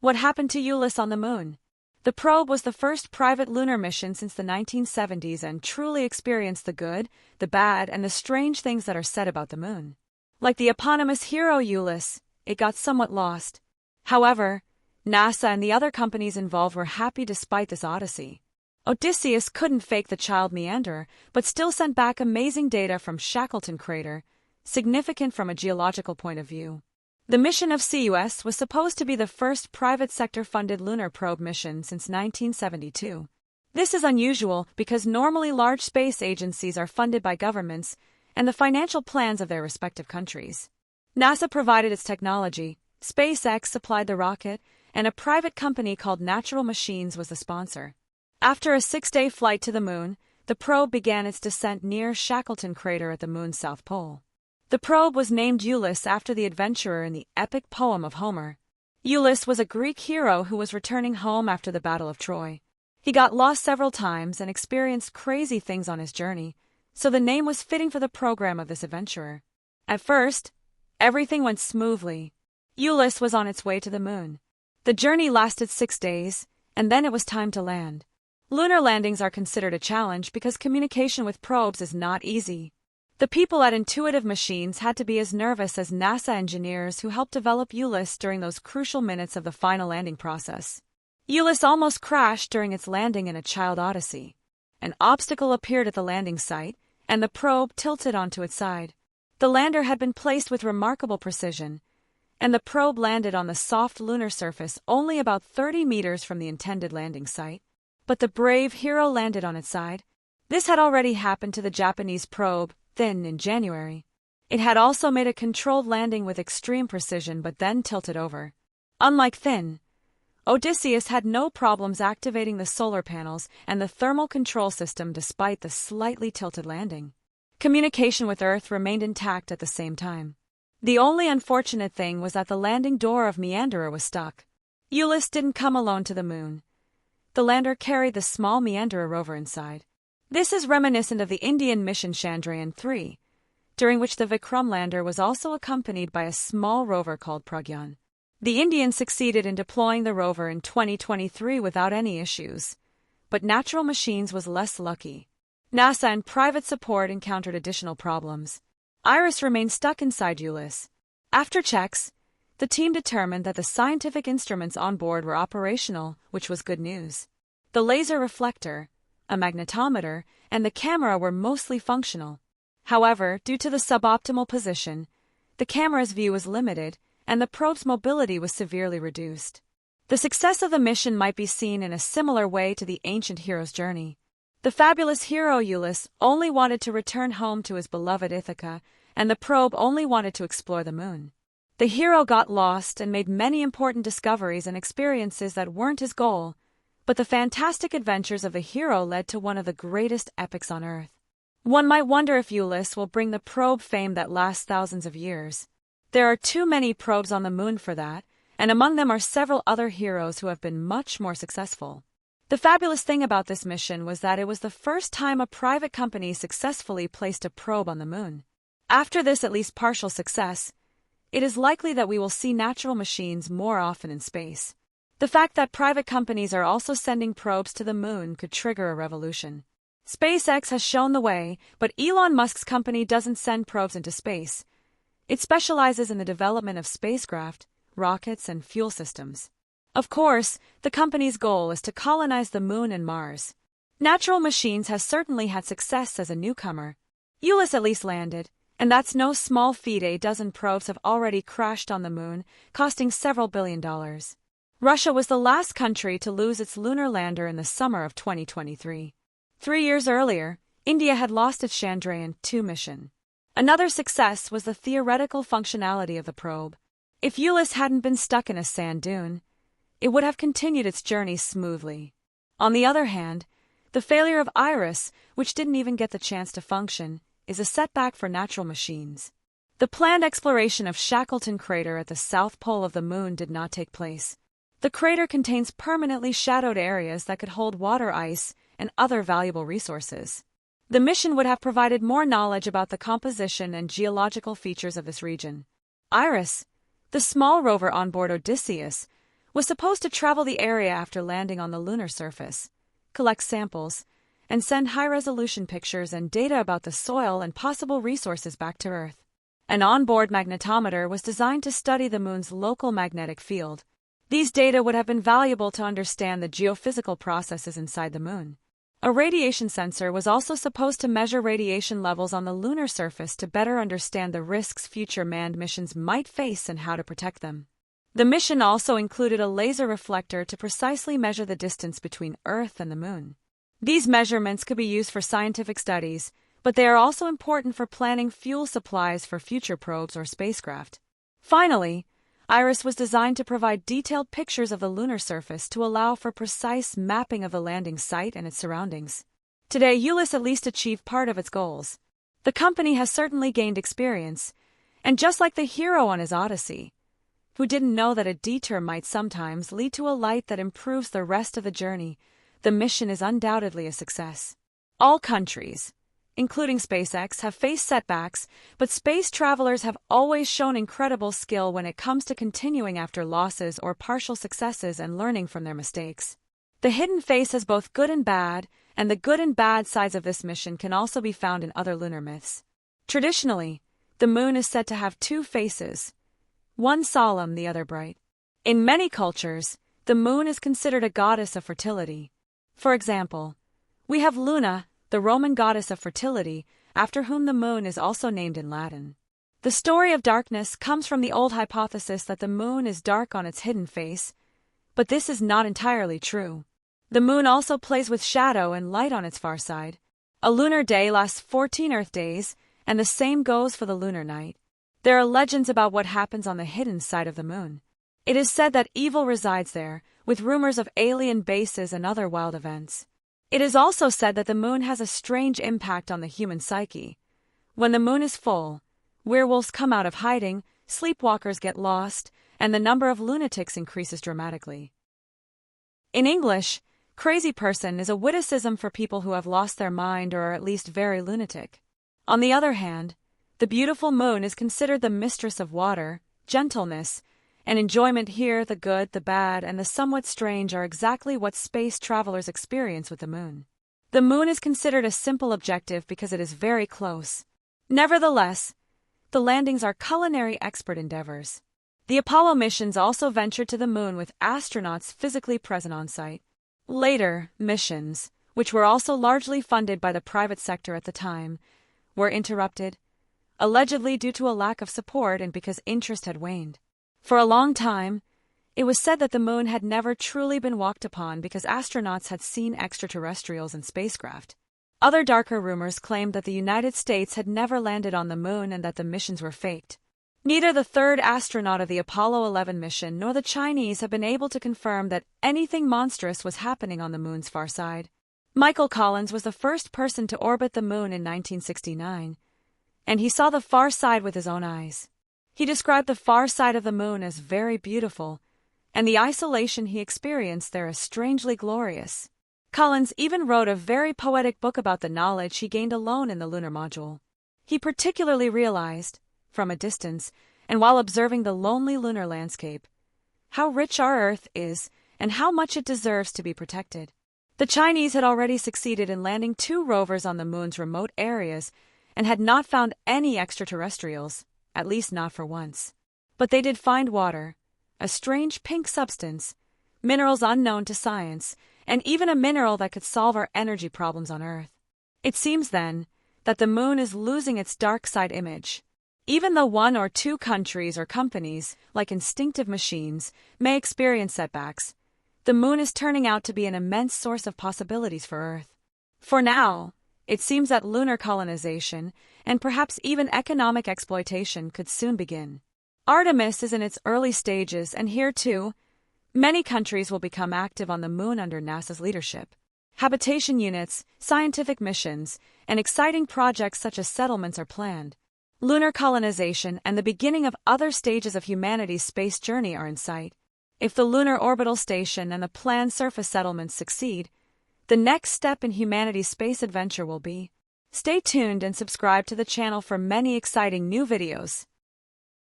What happened to Ulysses on the moon? The probe was the first private lunar mission since the 1970s and truly experienced the good, the bad, and the strange things that are said about the moon. Like the eponymous hero Ulysses, it got somewhat lost. However, NASA and the other companies involved were happy despite this odyssey. Odysseus couldn't fake the child meanderer, but still sent back amazing data from Shackleton crater, significant from a geological point of view. The mission of CUS was supposed to be the first private sector-funded lunar probe mission since 1972. This is unusual because normally large space agencies are funded by governments and the financial plans of their respective countries. NASA provided its technology, SpaceX supplied the rocket, and a private company called Natural Machines was the sponsor. After a 6-day flight to the moon, the probe began its descent near Shackleton crater at the moon's south pole. The probe was named Ulysses after the adventurer in the epic poem of Homer. Ulysses was a Greek hero who was returning home after the Battle of Troy. He got lost several times and experienced crazy things on his journey, so the name was fitting for the program of this adventurer. At first, everything went smoothly. Ulysses was on its way to the moon. The journey lasted 6 days, and then it was time to land. Lunar landings are considered a challenge because communication with probes is not easy. The people at Intuitive Machines had to be as nervous as NASA engineers who helped develop Ulysses during those crucial minutes of the final landing process. Ulysses almost crashed during its landing in a child Odyssey. An obstacle appeared at the landing site, and the probe tilted onto its side. The lander had been placed with remarkable precision, and the probe landed on the soft lunar surface only about 30 meters from the intended landing site. But the brave hero landed on its side. This had already happened to the Japanese probe, Thin, in January. It had also made a controlled landing with extreme precision but then tilted over. Unlike Thin, Odysseus had no problems activating the solar panels and the thermal control system despite the slightly tilted landing. Communication with Earth remained intact at the same time. The only unfortunate thing was that the landing door of Meanderer was stuck. Ulysses didn't come alone to the moon. The lander carried the small Meanderer rover inside. This is reminiscent of the Indian mission Chandrayaan-3, during which the Vikram lander was also accompanied by a small rover called Pragyan. The Indians succeeded in deploying the rover in 2023 without any issues, but Natural Machines was less lucky. NASA and private support encountered additional problems. Iris remained stuck inside Ulysses. After checks, the team determined that the scientific instruments on board were operational, which was good news. The laser reflector, a magnetometer, and the camera were mostly functional. However, due to the suboptimal position, the camera's view was limited, and the probe's mobility was severely reduced. The success of the mission might be seen in a similar way to the ancient hero's journey. The fabulous hero Ulysses only wanted to return home to his beloved Ithaca, and the probe only wanted to explore the moon. The hero got lost and made many important discoveries and experiences that weren't his goal, but the fantastic adventures of the hero led to one of the greatest epics on Earth. One might wonder if Ulysses will bring the probe fame that lasts thousands of years. There are too many probes on the moon for that, and among them are several other heroes who have been much more successful. The fabulous thing about this mission was that it was the first time a private company successfully placed a probe on the moon. After this at least partial success, it is likely that we will see Natural Machines more often in space. The fact that private companies are also sending probes to the moon could trigger a revolution. SpaceX has shown the way, but Elon Musk's company doesn't send probes into space. It specializes in the development of spacecraft, rockets, and fuel systems. Of course, the company's goal is to colonize the moon and Mars. Natural Machines has certainly had success as a newcomer. Ulysses at least landed, and that's no small feat. A dozen probes have already crashed on the moon, costing several $billion. Russia was the last country to lose its lunar lander in the summer of 2023. 3 years earlier, India had lost its Chandrayaan-2 mission. Another success was the theoretical functionality of the probe. If Ulysses hadn't been stuck in a sand dune, it would have continued its journey smoothly. On the other hand, the failure of Iris, which didn't even get the chance to function, is a setback for Natural Machines. The planned exploration of Shackleton crater at the south pole of the moon did not take place. The crater contains permanently shadowed areas that could hold water ice and other valuable resources. The mission would have provided more knowledge about the composition and geological features of this region. Iris, the small rover on board Odysseus, was supposed to travel the area after landing on the lunar surface, collect samples, and send high-resolution pictures and data about the soil and possible resources back to Earth. An onboard magnetometer was designed to study the moon's local magnetic field. These data would have been valuable to understand the geophysical processes inside the moon. A radiation sensor was also supposed to measure radiation levels on the lunar surface to better understand the risks future manned missions might face and how to protect them. The mission also included a laser reflector to precisely measure the distance between Earth and the moon. These measurements could be used for scientific studies, but they are also important for planning fuel supplies for future probes or spacecraft. Finally, IRIS was designed to provide detailed pictures of the lunar surface to allow for precise mapping of the landing site and its surroundings. Today, Ulysses at least achieved part of its goals. The company has certainly gained experience, and just like the hero on his Odyssey, who didn't know that a detour might sometimes lead to a light that improves the rest of the journey, the mission is undoubtedly a success. All countries, including SpaceX, have faced setbacks, but space travelers have always shown incredible skill when it comes to continuing after losses or partial successes and learning from their mistakes. The hidden face has both good and bad, and the good and bad sides of this mission can also be found in other lunar myths. Traditionally, the moon is said to have two faces, one solemn, the other bright. In many cultures, the moon is considered a goddess of fertility. For example, we have Luna, the Roman goddess of fertility, after whom the moon is also named in Latin. The story of darkness comes from the old hypothesis that the moon is dark on its hidden face, but this is not entirely true. The moon also plays with shadow and light on its far side. A lunar day lasts 14 Earth days, and the same goes for the lunar night. There are legends about what happens on the hidden side of the moon. It is said that evil resides there, with rumors of alien bases and other wild events. It is also said that the moon has a strange impact on the human psyche. When the moon is full, werewolves come out of hiding, sleepwalkers get lost, and the number of lunatics increases dramatically. In English, crazy person is a witticism for people who have lost their mind or are at least very lunatic. On the other hand, the beautiful moon is considered the mistress of water, gentleness, and enjoyment. Here, the good, the bad, and the somewhat strange are exactly what space travelers experience with the moon. The moon is considered a simple objective because it is very close. Nevertheless, the landings are culinary expert endeavors. The Apollo missions also ventured to the moon with astronauts physically present on site. Later, missions, which were also largely funded by the private sector at the time, were interrupted, allegedly due to a lack of support and because interest had waned. For a long time, it was said that the moon had never truly been walked upon because astronauts had seen extraterrestrials in spacecraft. Other darker rumors claimed that the United States had never landed on the moon and that the missions were faked. Neither the third astronaut of the Apollo 11 mission nor the Chinese have been able to confirm that anything monstrous was happening on the moon's far side. Michael Collins was the first person to orbit the moon in 1969, and he saw the far side with his own eyes. He described the far side of the moon as very beautiful, and the isolation he experienced there as strangely glorious. Collins even wrote a very poetic book about the knowledge he gained alone in the lunar module. He particularly realized, from a distance, and while observing the lonely lunar landscape, how rich our Earth is and how much it deserves to be protected. The Chinese had already succeeded in landing 2 rovers on the moon's remote areas and had not found any extraterrestrials, at least not for once. But they did find water, a strange pink substance, minerals unknown to science, and even a mineral that could solve our energy problems on Earth. It seems, then, that the moon is losing its dark side image. Even though 1 or 2 countries or companies, like instinctive machines, may experience setbacks, the moon is turning out to be an immense source of possibilities for Earth. For now, it seems that lunar colonization, and perhaps even economic exploitation, could soon begin. Artemis is in its early stages, and here too, many countries will become active on the moon under NASA's leadership. Habitation units, scientific missions, and exciting projects such as settlements are planned. Lunar colonization and the beginning of other stages of humanity's space journey are in sight. If the lunar orbital station and the planned surface settlements succeed, the next step in humanity's space adventure will be. Stay tuned and subscribe to the channel for many exciting new videos.